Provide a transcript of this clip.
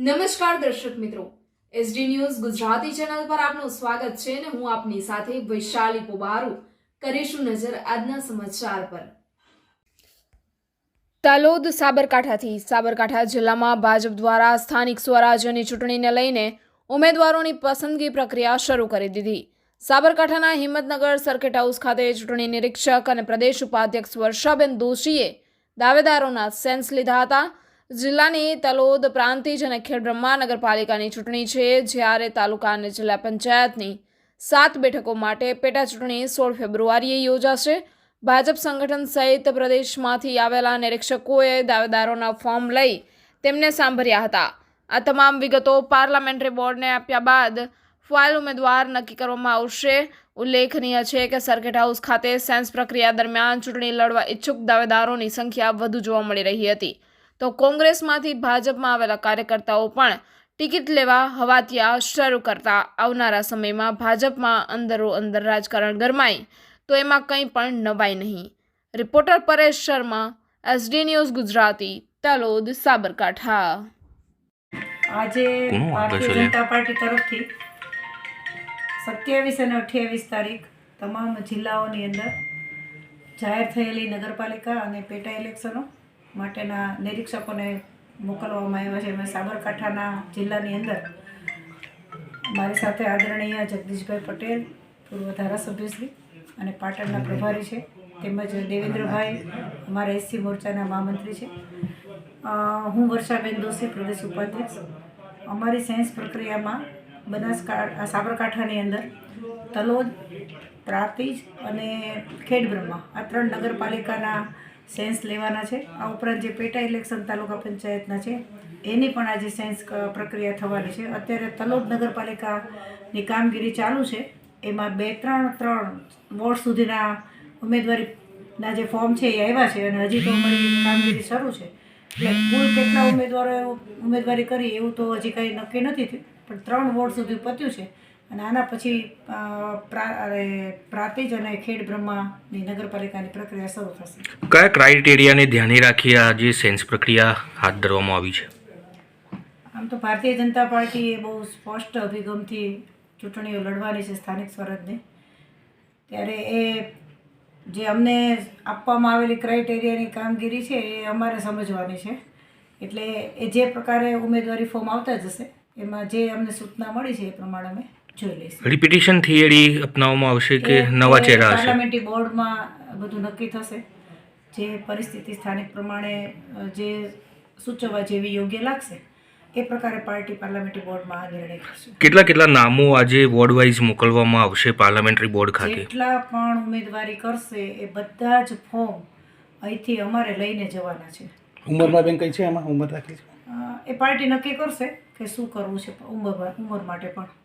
નમસ્કાર દર્શક મિત્રો, એસડી ન્યૂઝ ગુજરાતી ચેનલ પર આપનું સ્વાગત છે અને હું આપની સાથે વૈશાલી પોબારુ કરીશું નજર આજના સમાચાર પર। તલોદ સાબરકાંઠા જિલ્લામાં ભાજપ દ્વારા સ્થાનિક સ્વરાજ્યની ચૂંટણીને લઈને ઉમેદવારોની પસંદગી પ્રક્રિયા શરૂ કરી દીધી। સાબરકાંઠાના હિંમતનગર સર્કિટ હાઉસ ખાતે ચૂંટણી નિરીક્ષક અને પ્રદેશ ઉપાધ્યક્ષ વર્ષાબેન દોશીએ દાવેદારોના સેન્સ લીધા હતા। જિલ્લાની તલોદ પ્રાંતિજ અને ખેડબ્રહ્મા નગરપાલિકાની ચૂંટણી છે, જ્યારે તાલુકા અને જિલ્લા પંચાયતની 7 બેઠકો માટે પેટા ચૂંટણી 16 ફેબ્રુઆરીએ યોજાશે। ભાજપ સંગઠન સહિત પ્રદેશમાંથી આવેલા નિરીક્ષકોએ દાવેદારોના ફોર્મ લઈ તેમને સાંભળ્યા હતા। આ તમામ વિગતો પાર્લામેન્ટરી બોર્ડને આપ્યા બાદ ફાઇલ ઉમેદવાર નક્કી કરવામાં આવશે। ઉલ્લેખનીય છે કે સર્કિટ હાઉસ ખાતે સેન્સ પ્રક્રિયા દરમિયાન ચૂંટણી લડવા ઈચ્છુક દાવેદારોની સંખ્યા વધુ જોવા મળી રહી હતી, તો કોંગ્રેસમાંથી ભાજપમાં આવેલા કાર્યકર્તાઓ પણ ટિકિટ લેવા હવાતિયા શરૂ કરતા આવનારા સમયમાં ભાજપમાં અંદરો-અંદર રાજકારણ ગરમાય તો એમાં કંઈ પણ નવાઈ નહીં। Reporter Paresh Sharma, SD news Gujarati, Talod, Sabarkantha. આજે ભારતીય જનતા પાર્ટી તરફથી 27 અને 28 તારીખ તમામ જિલ્લાઓની અંદર જાહેર થયેલી નગરપાલિકા અને પેટા ઇલેક્શનો માટેના નિરીક્ષકોને મોકલવામાં આવ્યા છે। એમાં સાબરકાંઠાના જિલ્લાની અંદર મારી સાથે આદરણીય જગદીશભાઈ પટેલ, પૂર્વ ધારાસભ્યશ્રી અને પાટણના પ્રભારી છે, તેમજ દેવેન્દ્રભાઈ અમારા એસસી મોરચાના મહામંત્રી છે। હું વર્ષાબેન દોશી, પ્રદેશ ઉપાધ્યક્ષ। અમારી સેન્સ પ્રક્રિયામાં સાબરકાંઠાની અંદર તલોદ, પ્રાંતિજ અને ખેડબ્રહ્મા આ 3 નગરપાલિકાના સેન્સ લેવાના છે। આ ઉપરાંત જે પેટા ઇલેક્શન તાલુકા પંચાયતના છે એની પણ આજે સેન્સ પ્રક્રિયા થવાની છે। અત્યારે તલોદ નગરપાલિકાની કામગીરી ચાલુ છે, એમાં 2-3 વોર્ડ સુધીના ઉમેદવારીના જે ફોર્મ છે એ આવ્યા છે અને હજી તો અમારી કામગીરી શરૂ છે, એટલે કુલ કેટલા ઉમેદવારો ઉમેદવારી કરી એવું તો હજી કંઈ નક્કી નથી થયું, પણ 3 વોર્ડ સુધી પત્યું છે અને આના પછી પ્રાંતિજ અને ખેડબ્રહ્માની નગરપાલિકાની પ્રક્રિયા શરૂ થશે। કયા ક્રાઇટેરિયાને ધ્યાને રાખી આ જે સેન્સ પ્રક્રિયા હાથ ધરવામાં આવી છે? આમ તો ભારતીય જનતા પાર્ટીએ બહુ સ્પષ્ટ અભિગમથી ચૂંટણીઓ લડવાની છે સ્થાનિક સ્વરાજની, ત્યારે એ જે અમને આપવામાં આવેલી ક્રાઇટેરિયાની કામગીરી છે એ અમારે સમજવાની છે, એટલે એ જે પ્રકારે ઉમેદવારી ફોર્મ આવતા જશે એમાં જે અમને સૂચના મળી છે એ પ્રમાણે અમે જોઈ લઈશું। રિપીટેશન થિયરી અપનાવવામાં આવશે કે નવા ચહેરા હશે? પાર્લામેન્ટરી બોર્ડમાં બધું નક્કી થશે, જે પરિસ્થિતિ સ્થાનિક પ્રમાણે જે સૂચવવા જેવી યોગ્ય લાગશે એ પ્રકારે પાર્ટી પાર્લામેન્ટરી બોર્ડમાં આ નિર્ણય કરશે। કેટલા નામો આજે વોર્ડ વાઇઝ મોકલવામાં આવશે પાર્લામેન્ટરી બોર્ડ ખાતે? જેટલા પણ ઉમેદવારી કરશે એ બધા જ ફોર્મ અહીંથી અમારે લઈને જવાના છે। ઉંમરમાં બેન કઈ છે, એમાં ઉંમર રાખી છે એ પાર્ટી નક્કી કરશે કે શું કરવું છે ઉંમર માટે પણ।